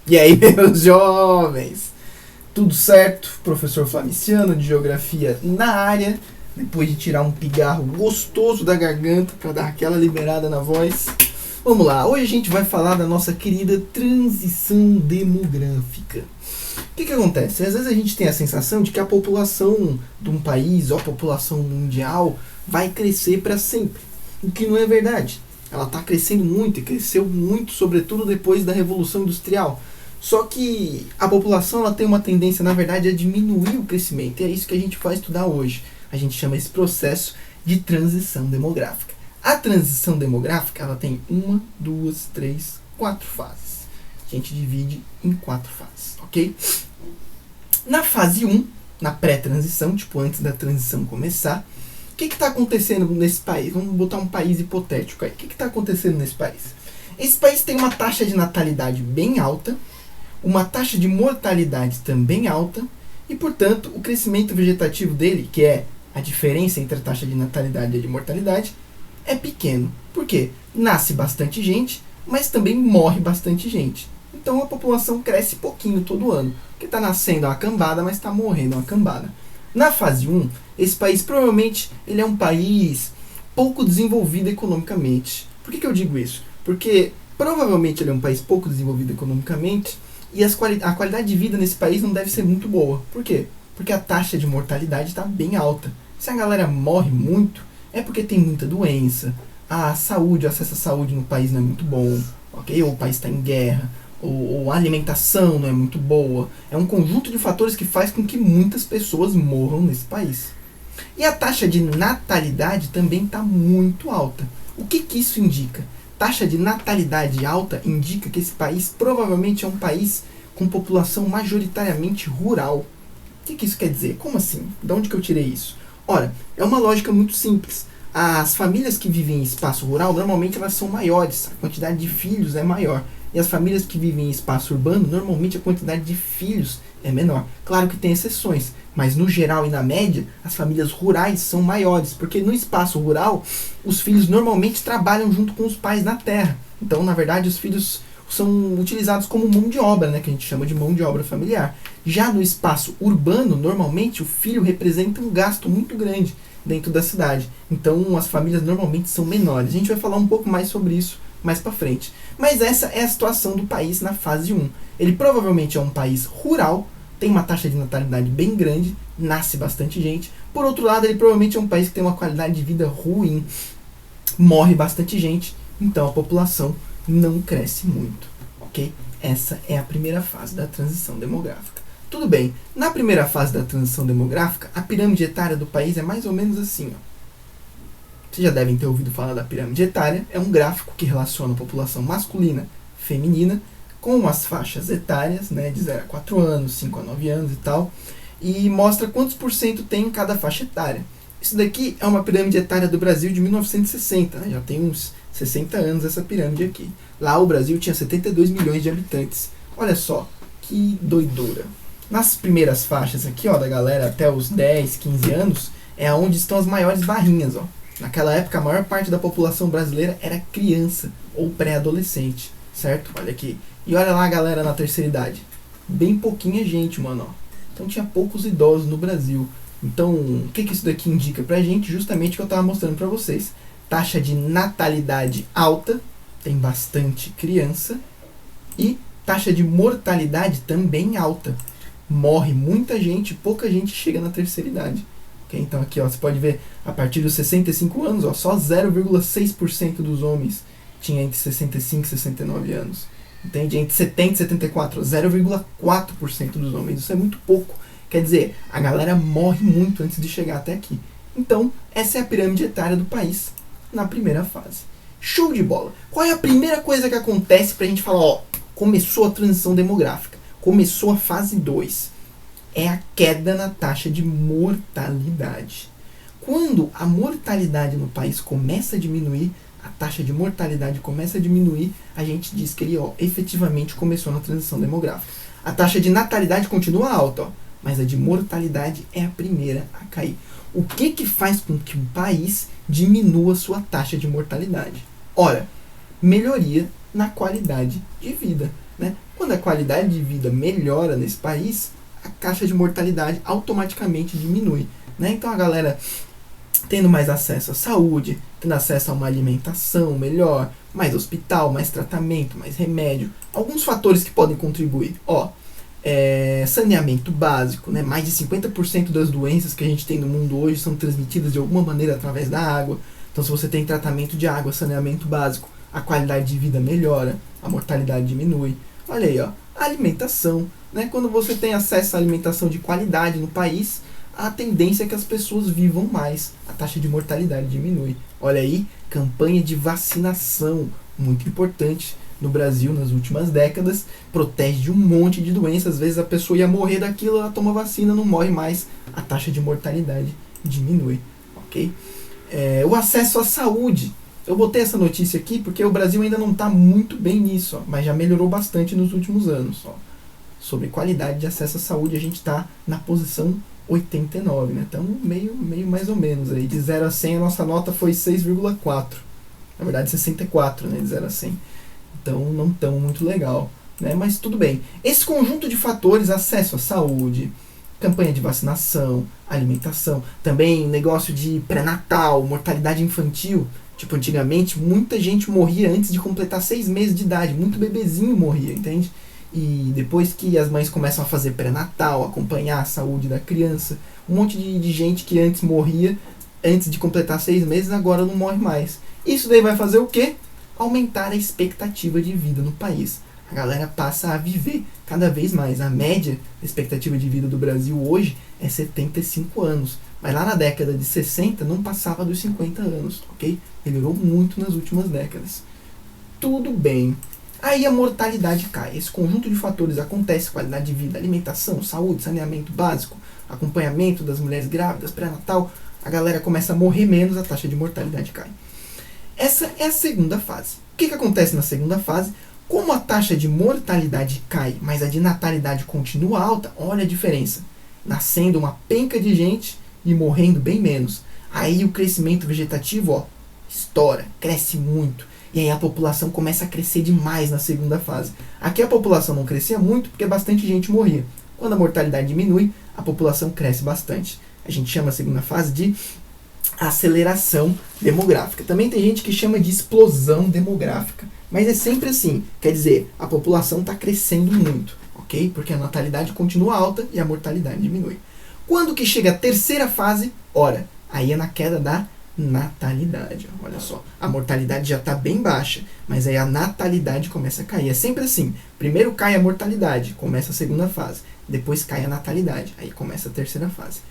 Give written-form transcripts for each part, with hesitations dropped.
E aí, meus jovens? Tudo certo? Professor Flamiciano de Geografia na área. Depois de tirar um pigarro gostoso da garganta para dar aquela liberada na voz. Vamos lá, hoje a gente vai falar da nossa querida transição demográfica. O que acontece? Às vezes a gente tem a sensação de que a população de um país ou a população mundial vai crescer para sempre. O que não é verdade. Ela está crescendo muito e cresceu muito, sobretudo depois da Revolução Industrial. Só que a população ela tem uma tendência, na verdade, a diminuir o crescimento. E é isso que a gente vai estudar hoje. A gente chama esse processo de transição demográfica. A transição demográfica ela tem 1, 2, 3, 4 fases. A gente divide em 4 fases, ok? Na fase 1, na pré-transição, tipo antes da transição começar, o que está acontecendo nesse país? Vamos botar um país hipotético aí. O que está acontecendo nesse país? Esse país tem uma taxa de natalidade bem alta, uma taxa de mortalidade também alta, e, portanto, o crescimento vegetativo dele, que é a diferença entre a taxa de natalidade e a de mortalidade, é pequeno. Por quê? Nasce bastante gente, mas também morre bastante gente. Então a população cresce pouquinho todo ano, porque está nascendo uma cambada, mas está morrendo uma cambada. Na fase 1, esse país provavelmente ele é um país pouco desenvolvido economicamente. Por que eu digo isso? Porque provavelmente ele é um país pouco desenvolvido economicamente e a qualidade de vida nesse país não deve ser muito boa. Por quê? Porque a taxa de mortalidade está bem alta. Se a galera morre muito, é porque tem muita doença, a saúde, o acesso à saúde no país não é muito bom, ok? Ou o país está em guerra, ou a alimentação não é muito boa. É um conjunto de fatores que faz com que muitas pessoas morram nesse país. E a taxa de natalidade também está muito alta. O que isso indica? Taxa de natalidade alta indica que esse país provavelmente é um país com população majoritariamente rural. O que isso quer dizer? Como assim? De onde que eu tirei isso? Ora, é uma lógica muito simples. As famílias que vivem em espaço rural, normalmente elas são maiores, a quantidade de filhos é maior. E as famílias que vivem em espaço urbano, normalmente a quantidade de filhos é menor. Claro que tem exceções, mas no geral e na média, as famílias rurais são maiores, porque no espaço rural, os filhos normalmente trabalham junto com os pais na terra. Então, na verdade, os filhos são utilizados como mão de obra, né, que a gente chama de mão de obra familiar. Já no espaço urbano, normalmente o filho representa um gasto muito grande dentro da cidade. Então as famílias normalmente são menores. A gente vai falar um pouco mais sobre isso mais para frente. Mas essa é a situação do país na fase 1. Ele provavelmente é um país rural, tem uma taxa de natalidade bem grande, nasce bastante gente. Por outro lado, ele provavelmente é um país que tem uma qualidade de vida ruim, morre bastante gente, então a população não cresce muito, ok? Essa é a primeira fase da transição demográfica. Tudo bem, na primeira fase da transição demográfica, a pirâmide etária do país é mais ou menos assim, ó. Vocês já devem ter ouvido falar da pirâmide etária, é um gráfico que relaciona a população masculina, feminina, com as faixas etárias, né, de 0 a 4 anos, 5 a 9 anos e tal, e mostra quantos por cento tem em cada faixa etária. Isso daqui é uma pirâmide etária do Brasil de 1960, né, já tem uns 60 anos essa pirâmide aqui. Lá o Brasil tinha 72 milhões de habitantes. Olha só, que doidura. Nas primeiras faixas aqui, ó, da galera até os 10, 15 anos, é onde estão as maiores barrinhas, ó. Naquela época, a maior parte da população brasileira era criança ou pré-adolescente, certo? Olha aqui. E olha lá a galera na terceira idade. Bem pouquinha gente, mano, ó. Então tinha poucos idosos no Brasil. Então, o que isso daqui indica pra gente? Justamente o que eu tava mostrando pra vocês. Taxa de natalidade alta, tem bastante criança, e taxa de mortalidade também alta. Morre muita gente, pouca gente chega na terceira idade. Okay? Então aqui, ó, você pode ver, a partir dos 65 anos, ó, só 0,6% dos homens tinha entre 65 e 69 anos. Entende? Entre 70 e 74, 0,4% dos homens. Isso é muito pouco. Quer dizer, a galera morre muito antes de chegar até aqui. Então, essa é a pirâmide etária do país na primeira fase. Show de bola! Qual é a primeira coisa que acontece pra gente falar, ó, começou a transição demográfica, começou a fase 2? É a queda na taxa de mortalidade. Quando a mortalidade no país começa a diminuir, a taxa de mortalidade começa a diminuir, a gente diz que ele, ó, efetivamente começou na transição demográfica. A taxa de natalidade continua alta, ó, mas a de mortalidade é a primeira a cair. O que faz com que um país diminua sua taxa de mortalidade? Ora, melhoria na qualidade de vida, né? Quando a qualidade de vida melhora nesse país, a taxa de mortalidade automaticamente diminui, né? Então a galera tendo mais acesso à saúde, tendo acesso a uma alimentação melhor, mais hospital, mais tratamento, mais remédio, alguns fatores que podem contribuir. Saneamento básico, né? Mais de 50% das doenças que a gente tem no mundo hoje são transmitidas de alguma maneira através da água. Então, se você tem tratamento de água, saneamento básico, a qualidade de vida melhora, a mortalidade diminui. Olha aí, ó, a alimentação, né? Quando você tem acesso à alimentação de qualidade no país, a tendência é que as pessoas vivam mais, a taxa de mortalidade diminui. Olha aí, campanha de vacinação, muito importante no Brasil nas últimas décadas, protege de um monte de doenças. Às vezes a pessoa ia morrer daquilo, ela toma vacina, não morre mais, a taxa de mortalidade diminui, ok? O acesso à saúde. Eu botei essa notícia aqui porque o Brasil ainda não está muito bem nisso, ó, mas já melhorou bastante nos últimos anos. Ó. Sobre qualidade de acesso à saúde, a gente está na posição 89, né? Estamos meio mais ou menos aí. De 0 a 100 a nossa nota foi 6,4. Na verdade 64, né? De 0 a 100. Então não tão muito legal, né? Mas tudo bem. Esse conjunto de fatores, acesso à saúde, campanha de vacinação, alimentação, também negócio de pré-natal, mortalidade infantil. Tipo, antigamente muita gente morria antes de completar 6 meses de idade. Muito bebezinho morria, entende? E depois que as mães começam a fazer pré-natal, acompanhar a saúde da criança, um monte de gente que antes morria antes de completar 6 meses, agora não morre mais. Isso daí vai fazer o quê? Aumentar a expectativa de vida no país. A galera passa a viver cada vez mais. A média da expectativa de vida do Brasil hoje é 75 anos. Mas lá na década de 60 não passava dos 50 anos, ok? Melhorou muito nas últimas décadas. Tudo bem. Aí a mortalidade cai. Esse conjunto de fatores acontece: qualidade de vida, alimentação, saúde, saneamento básico, acompanhamento das mulheres grávidas, pré-natal. A galera começa a morrer menos, a taxa de mortalidade cai. Essa é a segunda fase. O que acontece na segunda fase? Como a taxa de mortalidade cai, mas a de natalidade continua alta, olha a diferença. Nascendo uma penca de gente e morrendo bem menos. Aí o crescimento vegetativo, ó, estoura, cresce muito. E aí a população começa a crescer demais na segunda fase. Aqui a população não crescia muito porque bastante gente morria. Quando a mortalidade diminui, a população cresce bastante. A gente chama a segunda fase de aceleração demográfica. Também tem gente que chama de explosão demográfica. Mas é sempre assim. Quer dizer, a população está crescendo muito, ok? Porque a natalidade continua alta e a mortalidade diminui. Quando que chega a terceira fase? Ora, aí é na queda da natalidade. Olha só, a mortalidade já está bem baixa, mas aí a natalidade começa a cair. É sempre assim. Primeiro cai a mortalidade, começa a segunda fase. Depois cai a natalidade, aí começa a terceira fase.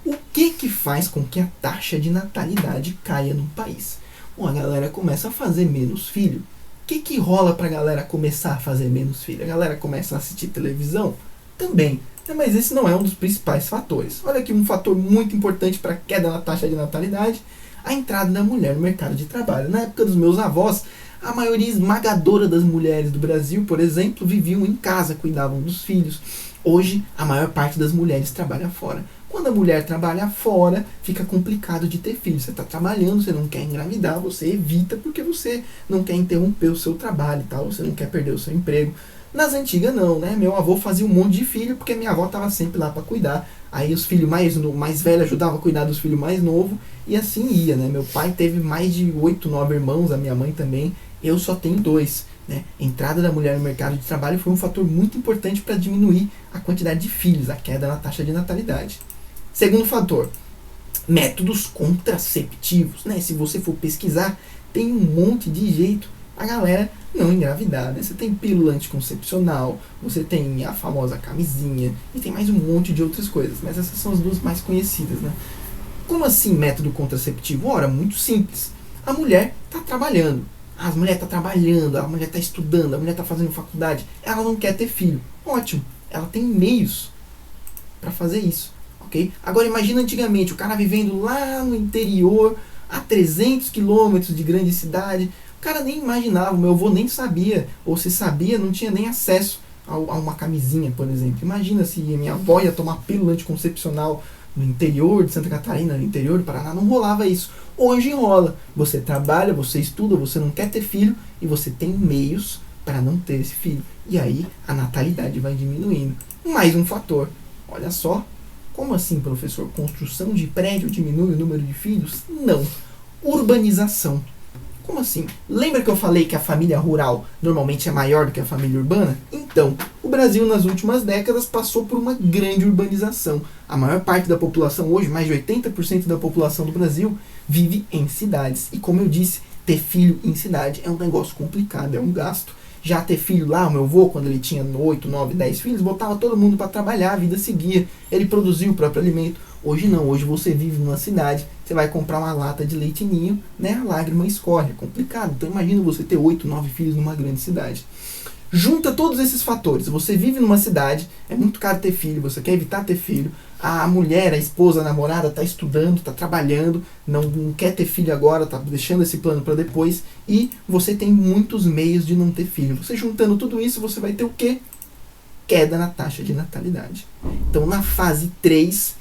O que faz com que a taxa de natalidade caia no país? Bom, a galera começa a fazer menos filho. O que rola para a galera começar a fazer menos filho? A galera começa a assistir televisão? Também. Mas esse não é um dos principais fatores. Olha aqui um fator muito importante para a queda na taxa de natalidade: a entrada da mulher no mercado de trabalho. Na época dos meus avós, a maioria esmagadora das mulheres do Brasil, por exemplo, viviam em casa, cuidavam dos filhos. Hoje, a maior parte das mulheres trabalha fora. Quando a mulher trabalha fora, fica complicado de ter filho. Você está trabalhando, você não quer engravidar, você evita porque você não quer interromper o seu trabalho e tal, você não quer perder o seu emprego. Nas antigas não, né? Meu avô fazia um monte de filho porque minha avó estava sempre lá para cuidar. Aí os filhos mais velhos ajudavam a cuidar dos filhos mais novos e assim ia, né? Meu pai teve mais de 8, 9 irmãos, a minha mãe também. Eu só tenho 2. Né? A entrada da mulher no mercado de trabalho foi um fator muito importante para diminuir a quantidade de filhos, a queda na taxa de natalidade. Segundo fator, métodos contraceptivos. Né? Se você for pesquisar, tem um monte de jeito a galera não engravidar. Né? Você tem pílula anticoncepcional, você tem a famosa camisinha e tem mais um monte de outras coisas. Mas essas são as duas mais conhecidas. Né? Como assim método contraceptivo? Ora, muito simples. A mulher está trabalhando. A mulher está trabalhando, a mulher está estudando, a mulher está fazendo faculdade. Ela não quer ter filho. Ótimo. Ela tem meios para fazer isso. Okay? Agora imagina antigamente, o cara vivendo lá no interior, a 300 quilômetros de grande cidade. O cara nem imaginava, o meu avô nem sabia, ou se sabia, não tinha nem acesso a uma camisinha, por exemplo. Imagina se a minha avó ia tomar pílula anticoncepcional no interior de Santa Catarina, no interior do Paraná, não rolava isso. Hoje rola. Você trabalha, você estuda, você não quer ter filho e você tem meios para não ter esse filho. E aí a natalidade vai diminuindo. Mais um fator. Olha só. Como assim, professor? Construção de prédio diminui o número de filhos? Não. Urbanização. Como assim? Lembra que eu falei que a família rural normalmente é maior do que a família urbana? Então, o Brasil nas últimas décadas passou por uma grande urbanização. A maior parte da população hoje, mais de 80% da população do Brasil, vive em cidades. E como eu disse, ter filho em cidade é um negócio complicado, é um gasto. Já ter filho lá, o meu avô, quando ele tinha 8, 9, 10 filhos, botava todo mundo para trabalhar, a vida seguia. Ele produzia o próprio alimento. Hoje não, hoje você vive numa cidade, você vai comprar uma lata de leite ninho, né? A lágrima escorre, é complicado. Então imagina você ter 8, 9 filhos numa grande cidade. Junta todos esses fatores. Você vive numa cidade, é muito caro ter filho, você quer evitar ter filho. A mulher, a esposa, a namorada está estudando, está trabalhando, não quer ter filho agora, está deixando esse plano para depois. E você tem muitos meios de não ter filho. Você juntando tudo isso, você vai ter o quê? Queda na taxa de natalidade. Então na fase 3,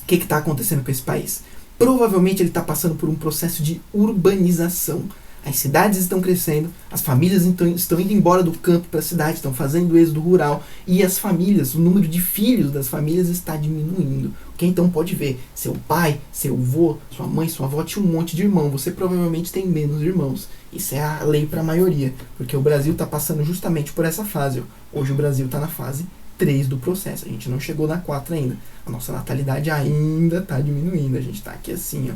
o que está acontecendo com esse país? Provavelmente ele está passando por um processo de urbanização. As cidades estão crescendo, as famílias estão indo embora do campo para a cidade, estão fazendo o êxodo rural, e as famílias, o número de filhos das famílias está diminuindo. Okay? Então pode ver, seu pai, seu avô, sua mãe, sua avó tinha um monte de irmão, você provavelmente tem menos irmãos. Isso é a lei para a maioria, porque o Brasil está passando justamente por essa fase. Hoje o Brasil está na fase 3 do processo, a gente não chegou na 4 ainda. A nossa natalidade ainda está diminuindo, a gente está aqui assim, ó.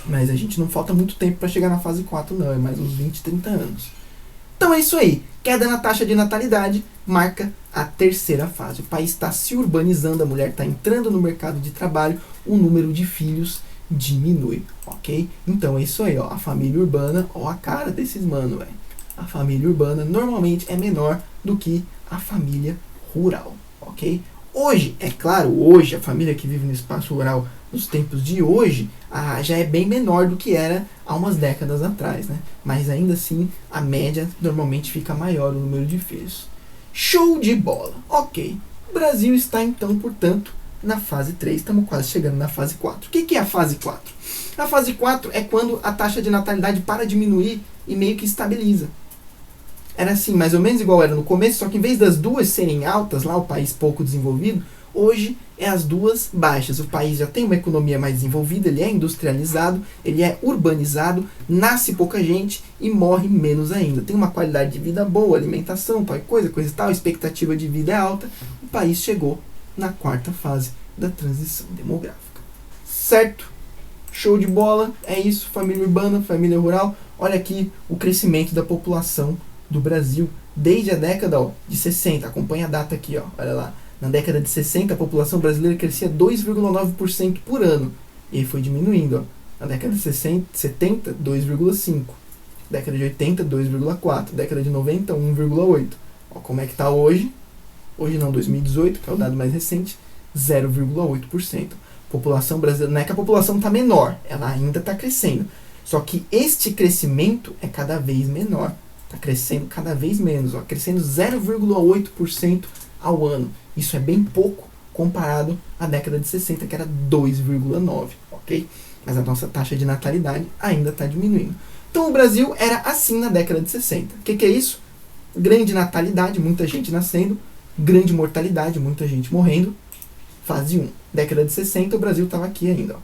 Mas a gente não falta muito tempo para chegar na fase 4 não, é mais uns 20, 30 anos. Então é isso aí, queda na taxa de natalidade marca a terceira fase. O país está se urbanizando, a mulher está entrando no mercado de trabalho, o número de filhos diminui, ok? Então é isso aí, ó, a família urbana, ó a cara desses mano, velho. A família urbana normalmente é menor do que a família rural, ok? Hoje, é claro, hoje a família que vive no espaço rural nos tempos de hoje já é bem menor do que era há umas décadas atrás, né? Mas ainda assim a média normalmente fica maior o número de filhos. Show de bola! Ok, o Brasil está então, portanto, na fase 3, estamos quase chegando na fase 4. O que é a fase 4? A fase 4 é quando a taxa de natalidade para diminuir e meio que estabiliza. Era assim, mais ou menos igual era no começo, só que em vez das duas serem altas, lá o país pouco desenvolvido, hoje é as duas baixas. O país já tem uma economia mais desenvolvida, ele é industrializado, ele é urbanizado, nasce pouca gente e morre menos ainda. Tem uma qualidade de vida boa, alimentação, tal coisa e tal, a expectativa de vida é alta. O país chegou na 4ª fase da transição demográfica. Certo? Show de bola, é isso, família urbana, família rural. Olha aqui o crescimento da população do Brasil desde a década de 60. Acompanha a data aqui, ó, olha lá. Na década de 60, a população brasileira crescia 2,9% por ano. E aí foi diminuindo. Ó. Na década de 70, 2,5%. Década de 80, 2,4%. Década de 90, 1,8%. Ó, como é que está hoje? Hoje não, 2018, que é o dado mais recente, 0,8%. População brasileira, não é que a população está menor, ela ainda está crescendo. Só que este crescimento é cada vez menor. Está crescendo cada vez menos, ó, crescendo 0,8% ao ano. Isso é bem pouco comparado à década de 60, que era 2,9%, ok? Mas a nossa taxa de natalidade ainda está diminuindo. Então o Brasil era assim na década de 60. O que é isso? Grande natalidade, muita gente nascendo. Grande mortalidade, muita gente morrendo. Fase 1. Década de 60, o Brasil estava aqui ainda. Ó.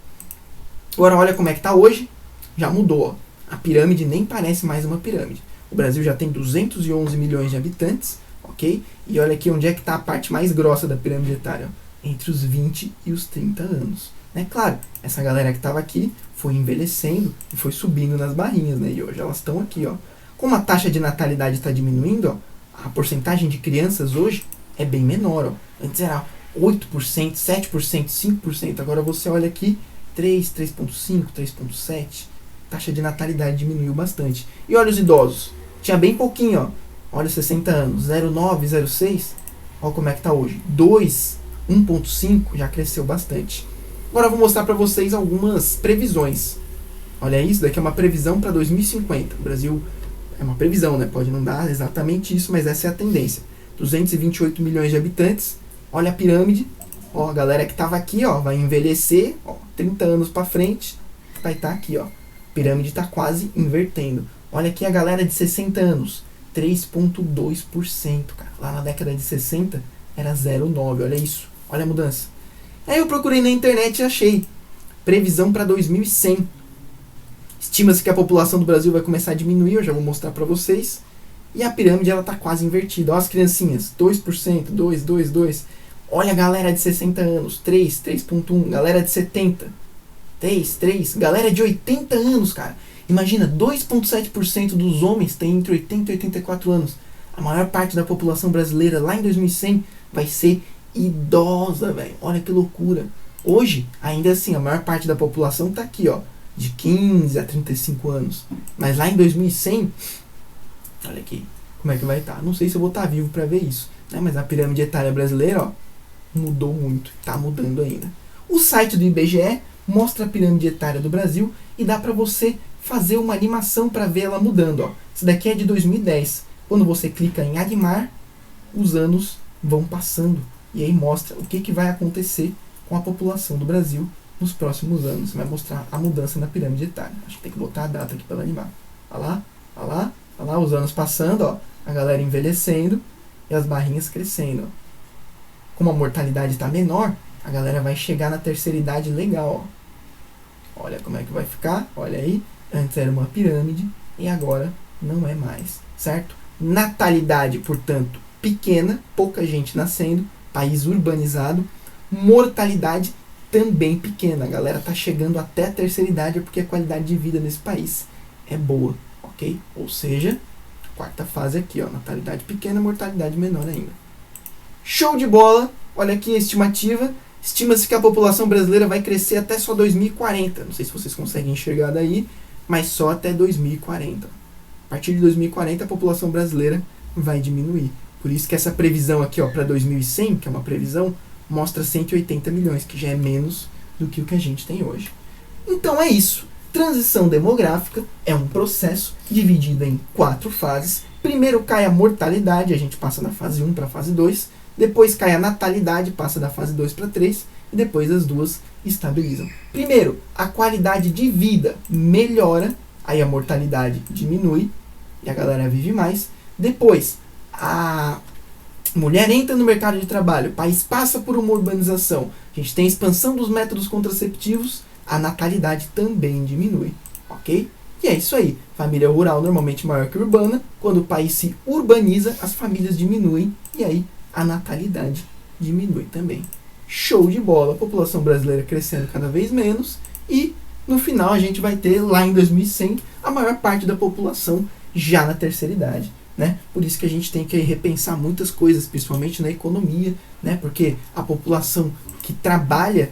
Agora olha como é que está hoje. Já mudou. Ó. A pirâmide nem parece mais uma pirâmide. O Brasil já tem 211 milhões de habitantes, ok? E olha aqui onde é que está a parte mais grossa da pirâmide etária, ó, entre os 20 e os 30 anos. É claro, essa galera que estava aqui foi envelhecendo e foi subindo nas barrinhas, né? E hoje elas estão aqui, ó. Como a taxa de natalidade está diminuindo, ó, a porcentagem de crianças hoje é bem menor, ó. Antes era 8%, 7%, 5%. Agora você olha aqui, 3, 3,5, 3,7%. Taxa de natalidade diminuiu bastante. E olha os idosos. Tinha bem pouquinho, ó. Olha 60 anos, 0,9, 0,6. Olha como é que tá hoje. 2, 1,5 já cresceu bastante. Agora eu vou mostrar para vocês algumas previsões. Olha isso, daqui é uma previsão para 2050. O Brasil é uma previsão, né? Pode não dar exatamente isso, mas essa é a tendência. 228 milhões de habitantes. Olha a pirâmide. Ó, a galera que tava aqui, ó, vai envelhecer, ó, 30 anos pra frente, vai estar aqui, ó. A pirâmide tá quase invertendo. Olha aqui a galera de 60 anos, 3,2%, cara. Lá na década de 60 era 0,9%, olha isso, olha a mudança. Aí eu procurei na internet e achei previsão para 2100. Estima-se que a população do Brasil vai começar a diminuir, eu já vou mostrar para vocês. E a pirâmide ela tá quase invertida. Olha as criancinhas, 2%, 2, 2, 2. Olha a galera de 60 anos, 3, 3,1. Galera de 70, 3, 3. Galera de 80 anos, cara. Imagina, 2,7% dos homens tem entre 80 e 84 anos. A maior parte da população brasileira lá em 2100 vai ser idosa, velho. Olha que loucura. Hoje, ainda assim, a maior parte da população tá aqui, ó, de 15 a 35 anos. Mas lá em 2100, olha aqui, como é que vai estar. Não sei se eu vou estar vivo para ver isso, né? Mas a pirâmide etária brasileira, ó, mudou muito, tá mudando ainda. O site do IBGE mostra a pirâmide etária do Brasil e dá para você fazer uma animação para ver ela mudando, ó. Isso daqui é de 2010. Quando você clica em animar, os anos vão passando e aí mostra o que vai acontecer com a população do Brasil nos próximos anos. Vai mostrar a mudança na pirâmide etária. Acho que tem que botar a data aqui para ela animar. Olha lá, olha lá, olha lá, os anos passando, ó, a galera envelhecendo e as barrinhas crescendo, ó. Como a mortalidade está menor, a galera vai chegar na terceira idade legal, ó. Olha como é que vai ficar, olha aí. Antes era uma pirâmide e agora não é mais, certo? Natalidade, portanto, pequena, pouca gente nascendo, país urbanizado. Mortalidade também pequena, a galera tá chegando até a terceira idade porque a qualidade de vida nesse país é boa, ok? Ou seja, quarta fase aqui, ó, natalidade pequena, mortalidade menor ainda. Show de bola! Olha aqui a estimativa. Estima-se que a população brasileira vai crescer até só 2040. Não sei se vocês conseguem enxergar daí, mas só até 2040. A partir de 2040 a população brasileira vai diminuir. Por isso que essa previsão aqui, ó, para 2100, que é uma previsão, mostra 180 milhões, que já é menos do que o que a gente tem hoje. Então é isso. Transição demográfica é um processo dividido em 4 fases. Primeiro cai a mortalidade, a gente passa da fase 1 para a fase 2. Depois cai a natalidade, passa da fase 2 para 3. E depois as duas estabilizam. Primeiro, a qualidade de vida melhora, aí a mortalidade diminui e a galera vive mais. Depois, a mulher entra no mercado de trabalho, o país passa por uma urbanização, a gente tem expansão dos métodos contraceptivos, a natalidade também diminui, ok? E é isso aí, família rural normalmente maior que urbana, quando o país se urbaniza, as famílias diminuem e aí a natalidade diminui também. Show de bola, a população brasileira crescendo cada vez menos e no final a gente vai ter lá em 2100 a maior parte da população já na terceira idade. Né? Por isso que a gente tem que repensar muitas coisas, principalmente na economia, né? Porque a população que trabalha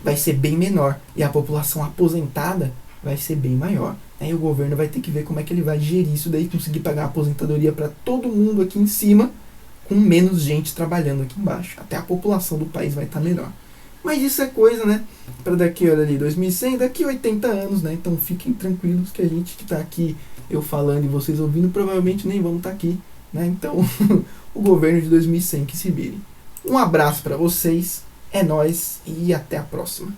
vai ser bem menor e a população aposentada vai ser bem maior. Né? E o governo vai ter que ver como é que ele vai gerir isso daí, conseguir pagar a aposentadoria para todo mundo aqui em cima, com menos gente trabalhando aqui embaixo. Até a população do país vai estar melhor. Mas isso é coisa, né? Para daqui, olha ali, 2100, daqui 80 anos, né? Então fiquem tranquilos que a gente que está aqui, eu falando e vocês ouvindo, provavelmente nem vão estar aqui, né? Então, o governo de 2100 que se vire. Um abraço para vocês, é nóis e até a próxima.